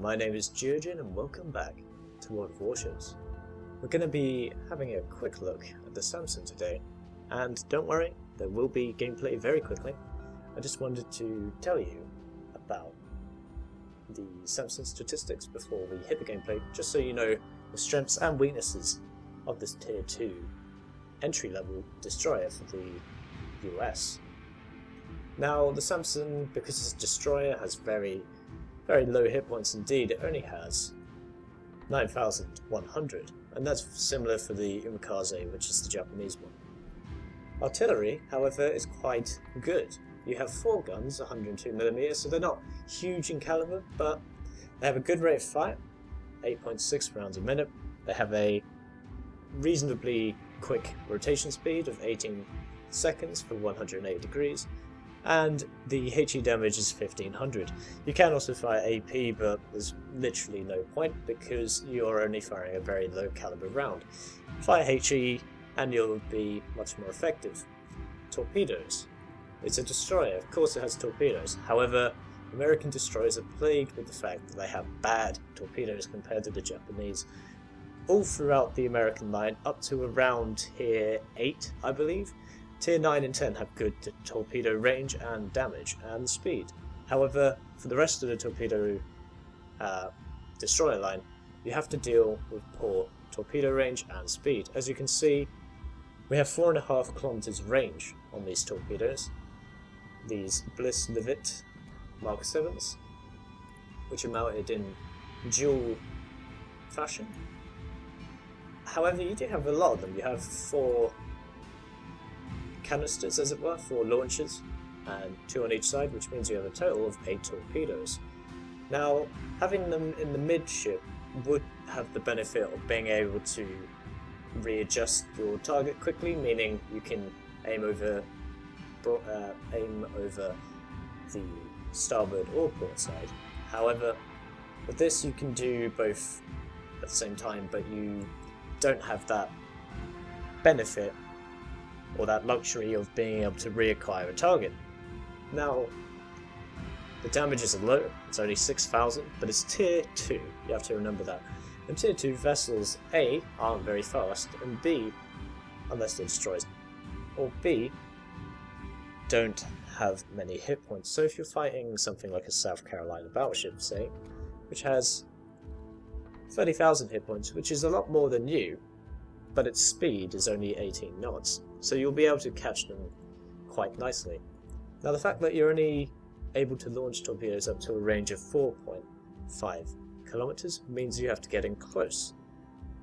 my name is Geogen and welcome back to World of Warships. We're going to be having a quick look at the Sampson today, and don't worry, there will be gameplay very quickly. I just wanted to tell you about the Sampson statistics before we hit the gameplay, just so you know the strengths and weaknesses of this tier 2 entry-level destroyer for the US. Now the Sampson, because it's a destroyer, has very low hit points indeed. It only has 9,100, and that's similar for the Umikaze, which is the Japanese one. Artillery, however, is quite good. You have 4 guns, 102mm, so they're not huge in caliber, but they have a good rate of fire, 8.6 rounds a minute. They have a reasonably quick rotation speed of 18 seconds for 180 degrees, and the HE damage is 1500. You can also fire AP, but there's literally no point because you're only firing a very low caliber round. Fire HE and you'll be much more effective. Torpedoes. It's a destroyer, of course it has torpedoes. However, American destroyers are plagued with the fact that they have bad torpedoes compared to the Japanese. All throughout the American line, up to around tier 8, I believe. Tier 9 and 10 have good torpedo range and damage and speed. However, for the rest of the torpedo destroyer line, you have to deal with poor torpedo range and speed. As you can see, we have 4.5 kilometers range on these torpedoes. These Bliss Levitt Mark 7s, which are mounted in dual fashion. However, you do have a lot of them. You have 4 canisters, as it were, 4 launchers, and 2 on each side, which means you have a total of 8 torpedoes. Now, having them in the midship would have the benefit of being able to readjust your target quickly, meaning you can aim over the starboard or port side. However, with this you can do both at the same time, but you don't have that benefit or that luxury of being able to reacquire a target. Now, the damages are low, it's only 6,000, but it's tier 2, you have to remember that. And tier 2 vessels, A, aren't very fast, and B, unless they're destroyed, or B, don't have many hit points. So if you're fighting something like a South Carolina battleship, say, which has 30,000 hit points, which is a lot more than you, but its speed is only 18 knots, so you'll be able to catch them quite nicely. Now the fact that you're only able to launch torpedoes up to a range of 4.5 kilometers means you have to get in close.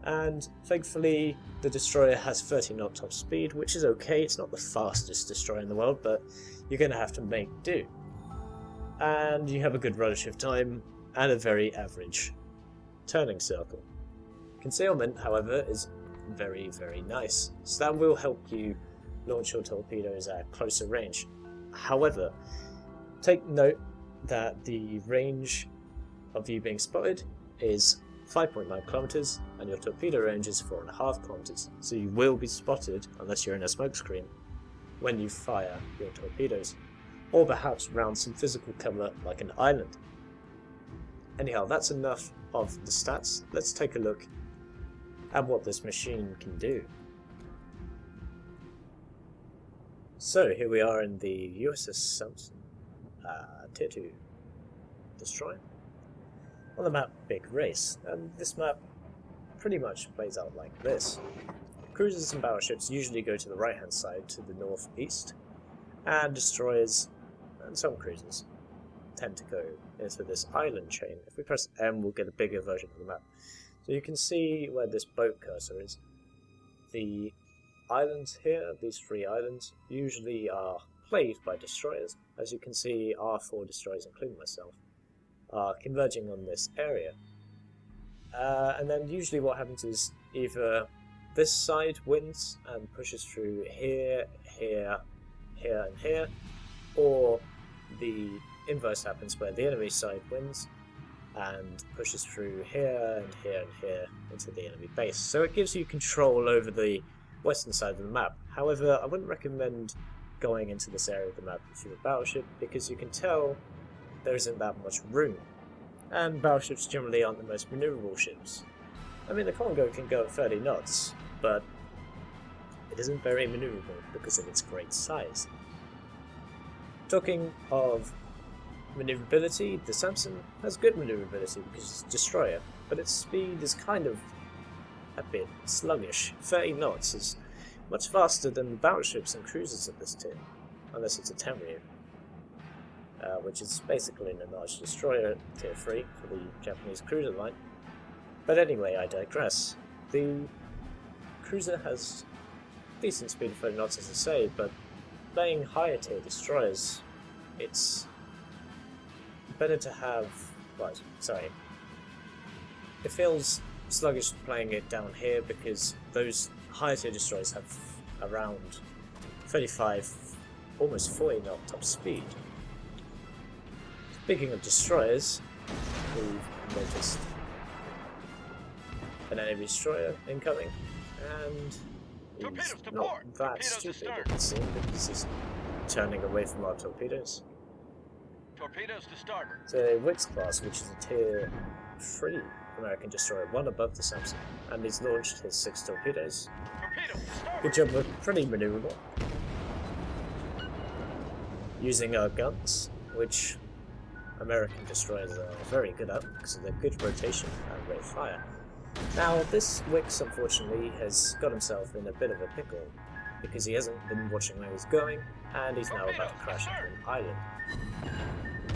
And thankfully the destroyer has 30 knot top speed, which is okay. It's not the fastest destroyer in the world, but you're going to have to make do. And you have a good rudder shift time and a very average turning circle. Concealment, however, is very nice, so that will help you launch your torpedoes at closer range. However, take note that the range of you being spotted is 5.9 kilometers and your torpedo range is 4.5 kilometers, so you will be spotted unless you're in a smoke screen when you fire your torpedoes, or perhaps around some physical cover like an island. Anyhow, that's enough of the stats. Let's take a look at what this machine can do. So here we are in the USS Sampson, tier 2 destroyer, on the map Big Race, and this map pretty much plays out like this. Cruisers and battleships usually go to the right hand side to the northeast, and destroyers and some cruisers tend to go into this island chain. If we press M, we'll get a bigger version of the map. So you can see where this boat cursor is. The islands here, these 3 islands, usually are plagued by destroyers. As you can see, our 4 destroyers, including myself, are converging on this area. And then usually what happens is either this side wins and pushes through here, here, here, and here, or the inverse happens where the enemy side wins and pushes through here and here and here into the enemy base. So it gives you control over the western side of the map. However, I wouldn't recommend going into this area of the map if you're a battleship, because you can tell there isn't that much room. and battleships generally aren't the most maneuverable ships. I mean, the Congo can go at 30 knots, but it isn't very maneuverable because of its great size. Talking of maneuverability, the Sampson has good maneuverability because it's a destroyer, but its speed is kind of a bit sluggish. 30 knots is much faster than battleships and cruisers of this tier, unless it's a Tenryu, which is basically an enlarged destroyer at tier 3 for the Japanese cruiser line. But anyway, I digress. The cruiser has decent speed of 30 knots, as I say, but playing higher tier destroyers, it's better to have... Right, sorry. It feels sluggish playing it down here because those higher tier destroyers have around 35, almost 40 knot top speed. Speaking of destroyers, we've noticed an enemy destroyer incoming, and he's not that stupid, it would seem, because he's turning away from our torpedoes. Torpedoes to starboard. It's a Wix class, which is a tier 3 American destroyer, one above the Sampson, and he's launched his 6 torpedoes, which are pretty maneuverable, using our guns, which American destroyers are very good at because of their good rotation and rate of fire. Now, this Wix, unfortunately, has got himself in a bit of a pickle because he hasn't been watching where he's going, and he's now about to crash into an island.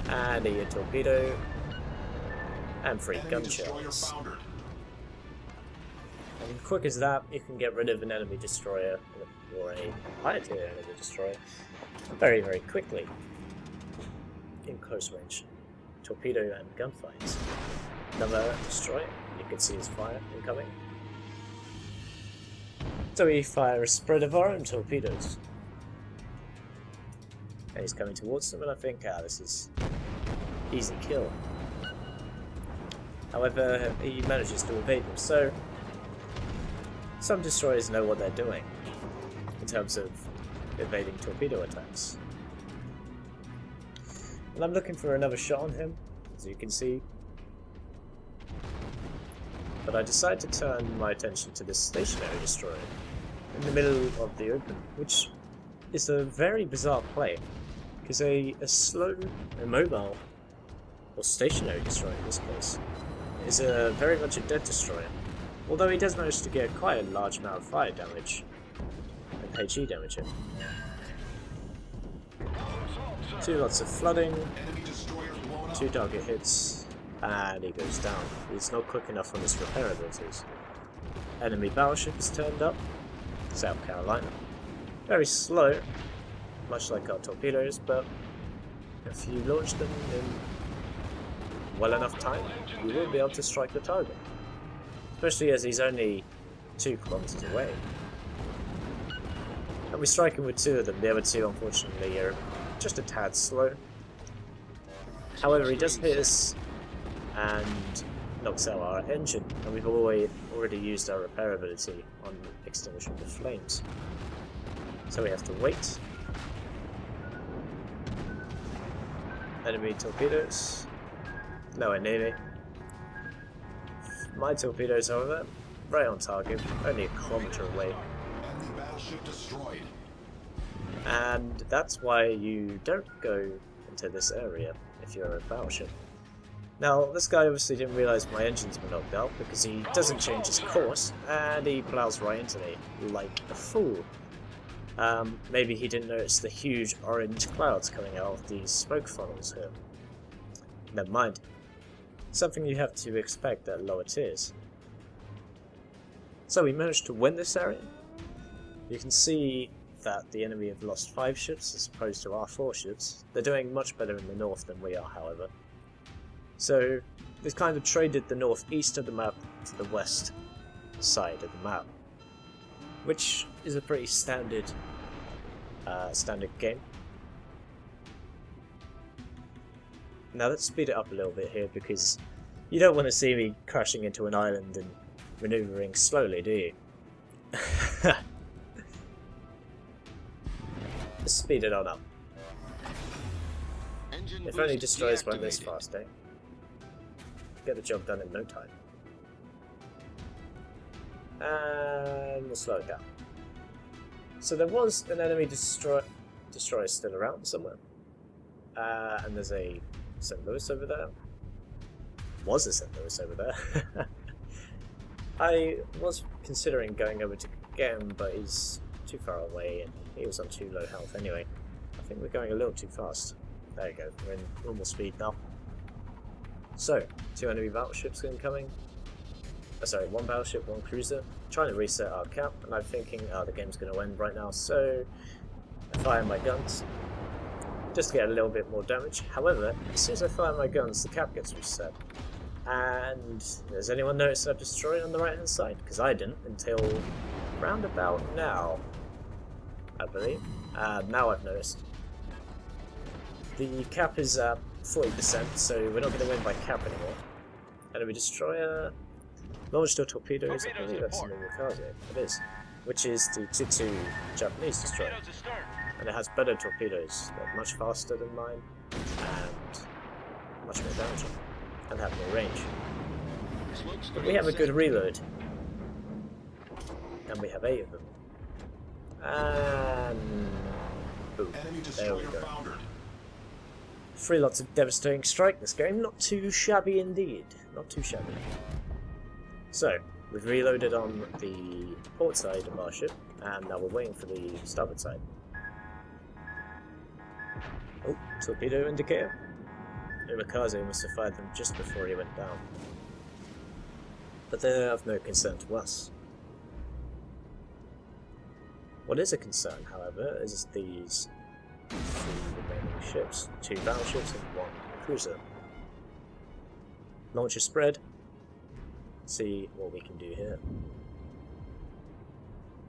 And a torpedo, and 3 gun shells. And quick as that, you can get rid of an enemy destroyer, or a higher tier enemy destroyer, very, very quickly in close range torpedo and gunfights. Another destroyer, you can see his fire incoming. So we fire a spread of our own torpedoes. And he's coming towards them, and I think, this is easy kill. However, he manages to evade them, so some destroyers know what they're doing in terms of evading torpedo attacks. And I'm looking for another shot on him, as you can see. But I decide to turn my attention to this stationary destroyer in the middle of the open, which is a very bizarre play, because a slow, immobile, or stationary destroyer in this case, is very much a dead destroyer, although he does manage to get quite a large amount of fire damage and HE damage in. 2 lots of flooding, 2 target hits, and he goes down. He's not quick enough on his repair abilities. Enemy battleship is turned up, South Carolina. Very slow, much like our torpedoes, but if you launch them in well enough time, you will be able to strike the target. Especially as he's only 2 kilometers away. And we strike him with 2 of them, the other 2 unfortunately are just a tad slow. However, he does hit us and knocks out our engine, and we've already used our repair ability on extinguishing the flames. So we have to wait. Enemy torpedoes. Nowhere near me. My torpedoes, however, right on target, only a kilometer away. And that's why you don't go into this area if you're a battleship. Now, this guy obviously didn't realise my engines were knocked out because he doesn't change his course and he plows right into me like a fool. Maybe he didn't notice the huge orange clouds coming out of these smoke funnels here. Never mind. Something you have to expect at lower tiers. So we managed to win this area. You can see that the enemy have lost 5 ships as opposed to our 4 ships. They're doing much better in the north than we are, however. So we've kind of traded the northeast of the map to the west side of the map, which is a pretty standard game. Now let's speed it up a little bit here because you don't want to see me crashing into an island and maneuvering slowly, do you? Let's speed it on up. If only destroyers went this fast, eh? get the job done in no time. And we'll slow it down. So there was an enemy destroyer still around somewhere. And there's a St. Louis over there. Was a St. Louis over there. I was considering going over to get him, but he's too far away and he was on too low health anyway. I think we're going a little too fast. There you go, we're in normal speed now. So, 2 enemy battleships incoming. Sorry, 1 battleship, 1 cruiser. Trying to reset our cap, and I'm thinking, oh, the game's going to end right now, so I fire my guns just to get a little bit more damage. However, as soon as I fire my guns, the cap gets reset. And has anyone noticed I've destroyed on the right hand side? Because I didn't until round about now, I believe. Now I've noticed. The cap is at 40%, so we're not going to win by cap anymore. Enemy destroyer launched torpedoes. I believe that's in the Kamikaze. It is, which is the T2 Japanese destroyer, and it has better torpedoes. They're much faster than mine and much more damaging, and have more range. But we have a good reload, and we have 8 of them. And boom, there we go. 3 lots of devastating strike this game. Not too shabby indeed. Not too shabby. So, we've reloaded on the port side of our ship, and now we're waiting for the starboard side. Oh, torpedo indicator. Kamikaze must have fired them just before he went down. But they're of no concern to us. What is a concern, however, is these 3 remaining ships. 2 battleships and 1 cruiser. Launcher spread. See what we can do here.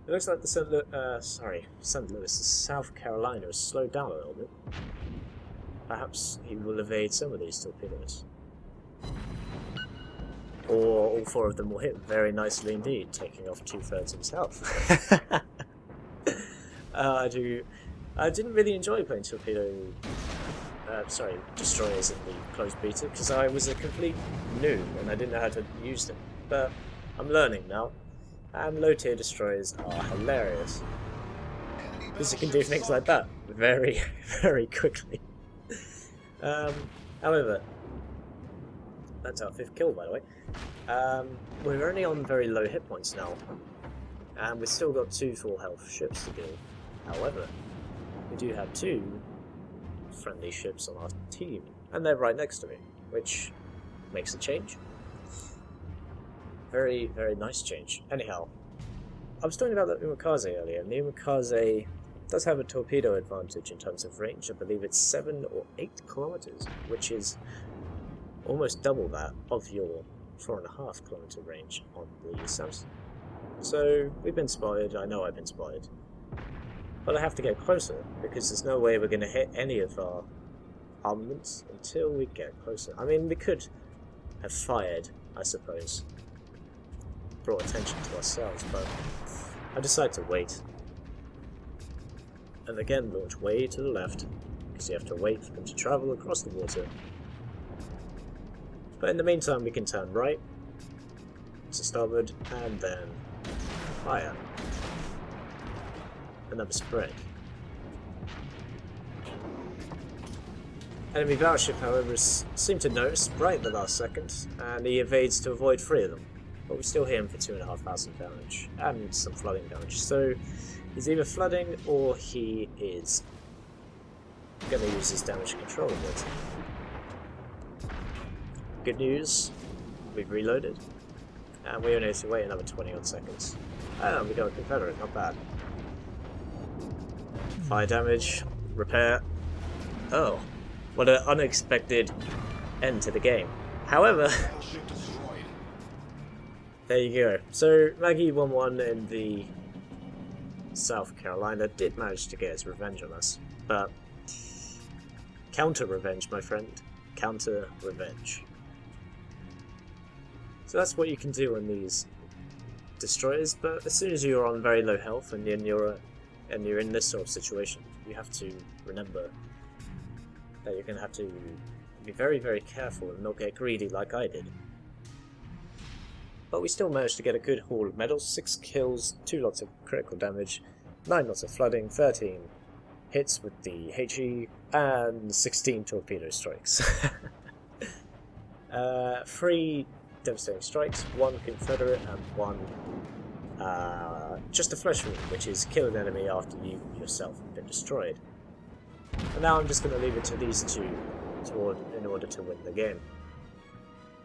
It looks like the St. Louis, South Carolina has slowed down a little bit. Perhaps he will evade some of these torpedoes. Or all 4 of them will hit very nicely indeed, taking off 2/3 of his health. I didn't really enjoy playing destroyers in the closed beta, because I was a complete noob and I didn't know how to use them. But I'm learning now, and low tier destroyers are hilarious, because you can do things like that very, very quickly. However, that's our 5th kill, by the way. We're only on very low hit points now, and we've still got 2 full health ships to kill. However, we do have 2 friendly ships on our team, and they're right next to me, which makes a change. Very, very nice change. Anyhow, I was talking about the Kamikaze earlier, and the Kamikaze does have a torpedo advantage in terms of range. I believe it's 7 or 8 kilometers, which is almost double that of your 4.5 kilometer range on the Sampson. So we've been spotted. I know I've been spotted, but I have to get closer, because there's no way we're going to hit any of our armaments until we get closer. I mean, we could have fired, I suppose, brought attention to ourselves, but I decided to wait. And again, launch way to the left, because you have to wait for them to travel across the water. But in the meantime, we can turn right to starboard, and then fire. Another spread. Enemy battleship, however, seemed to notice right at the last second, and he evades to avoid 3 of them. But we still hit him for 2,500 damage, and some flooding damage. So he's either flooding, or he is going to use his damage control a bit. Good news, we've reloaded, and we only have to wait another 20 odd seconds. Oh, we got a Confederate, not bad. Fire damage, repair. Oh, what an unexpected end to the game. However, there you go. So Maggie 1-1 in the South Carolina did manage to get his revenge on us, but counter revenge, my friend. Counter revenge. So that's what you can do on these destroyers, but as soon as you're on very low health and you're in this sort of situation, you have to remember that you're going to have to be very, very careful and not get greedy like I did. but we still managed to get a good haul of medals, 6 kills, 2 lots of critical damage, 9 lots of flooding, 13 hits with the HE, and 16 torpedo strikes. 3 devastating strikes, 1 Confederate, and 1 just a flesh wound, which is kill an enemy after you yourself have been destroyed. And now I'm just going to leave it to these two in order to win the game,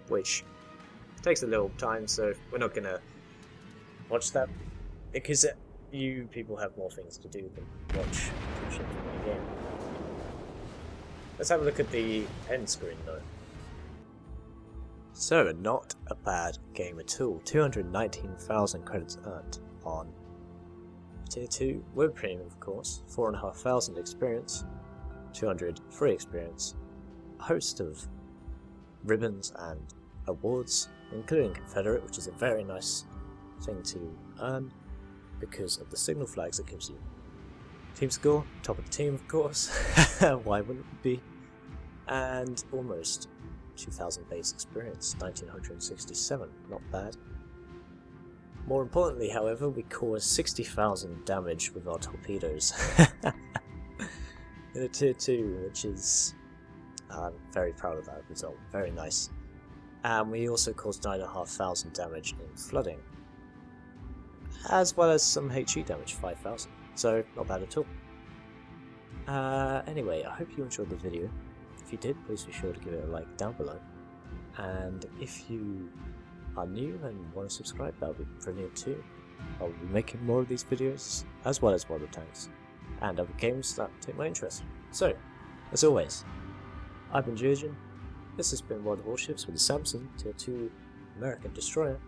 which takes a little time, so we're not going to watch that, because you people have more things to do than watch two ships win a game. Let's have a look at the end screen though. So, not a bad game at all. 219,000 credits earned on Tier 2 Web Premium, of course. 4,500 experience, 200 free experience, a host of ribbons and awards, including Confederate, which is a very nice thing to earn because of the signal flags it gives you. Team score, top of the team, of course. Why wouldn't it be? And almost 2,000 base experience, 1967, not bad. More importantly, however, we caused 60,000 damage with our torpedoes in a tier 2, which is, I'm very proud of that result, very nice. And we also caused 9,500 damage in flooding, as well as some HE damage, 5,000, so not bad at all. Anyway, I hope you enjoyed the video. If you did, please be sure to give it a like down below. And if you are new and want to subscribe, that would be brilliant too. I'll be making more of these videos, as well as World of Tanks, and other games that take my interest. So, as always, I've been Geogen. This has been World of Warships with the Sampson Tier 2 American Destroyer.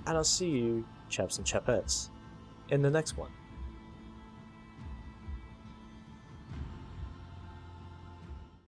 And I'll see you, chaps and chapettes, in the next one.